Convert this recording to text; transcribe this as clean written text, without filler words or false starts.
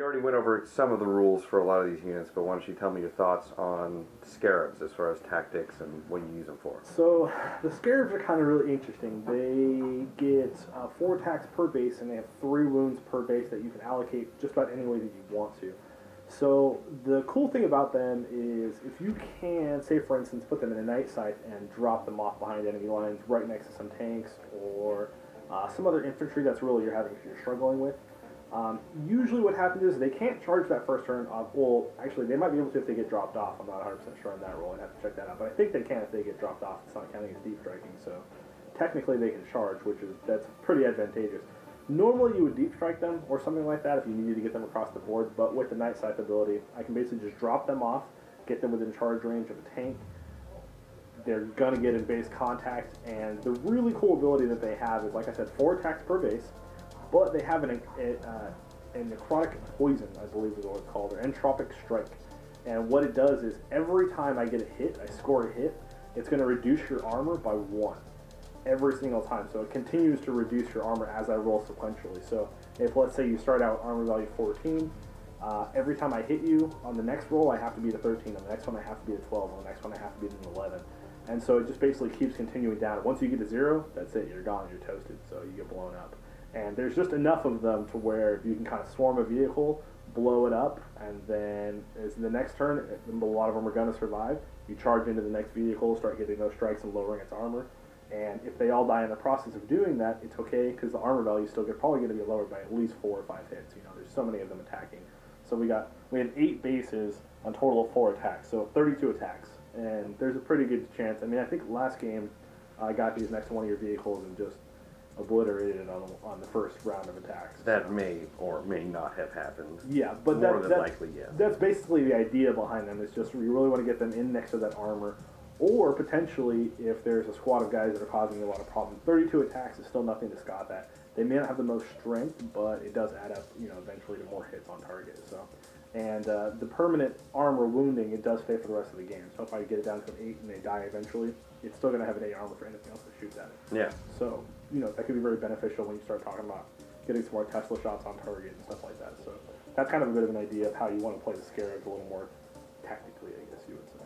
You already went over some of the rules for a lot of these units, but why don't you tell me your thoughts on Scarabs as far as tactics and what you use them for? So, the Scarabs are kind of really interesting. They get 4 attacks per base, and they have 3 wounds per base that you can allocate just about any way that you want to. So, the cool thing about them is if you can, say for instance, put them in a night sight and drop them off behind enemy lines right next to some tanks or some other infantry that's really you're struggling with. Usually what happens is they can't charge that first turn. Well, actually, they might be able to if they get dropped off. I'm not 100% sure on that roll. I'd have to check that out. But I think they can if they get dropped off. It's not counting as deep striking. So technically they can charge, that's pretty advantageous. Normally you would deep strike them or something like that if you needed to get them across the board. But with the Night Sight ability, I can basically just drop them off, get them within charge range of a tank. They're going to get in base contact. And the really cool ability that they have is, like I said, 4 attacks per base. But they have a necrotic poison, I believe is what it's called, or entropic strike. And what it does is every time I get a hit, I score a hit, it's going to reduce your armor by 1 every single time. So it continues to reduce your armor as I roll sequentially. So if, let's say, you start out armor value 14, every time I hit you on the next roll, I have to beat a 13. On the next one, I have to beat a 12. On the next one, I have to beat an 11. And so it just basically keeps continuing down. Once you get to 0, that's it. You're gone. You're toasted. So you get blown up. And there's just enough of them to where you can kind of swarm a vehicle, blow it up, and then as the next turn, a lot of them are going to survive. You charge into the next vehicle, start getting those strikes and lowering its armor. And if they all die in the process of doing that, it's okay because the armor value is still probably going to be lowered by at least 4 or 5 hits. You know, there's so many of them attacking. So we had 8 bases on total of 4 attacks, so 32 attacks. And there's a pretty good chance. I mean, I think last game I got these next to one of your vehicles and just obliterated on the first round of attacks. That may or may not have happened. Yeah, but more than likely, yes. That's basically the idea behind them. Is just you really want to get them in next to that armor, or potentially if there's a squad of guys that are causing you a lot of problems. 32 attacks is still nothing to scoff at. They may not have the most strength, but it does add up, you know, eventually to more hits on target. So, and the permanent armor wounding, it does stay for the rest of the game. So if I get it down to an 8 and they die eventually, it's still going to have an 8 armor for anything else that shoots at it. Yeah. So, you know, that could be very beneficial when you start talking about getting some more Tesla shots on target and stuff like that. So that's kind of a bit of an idea of how you want to play the Scarabs a little more tactically, I guess you would say.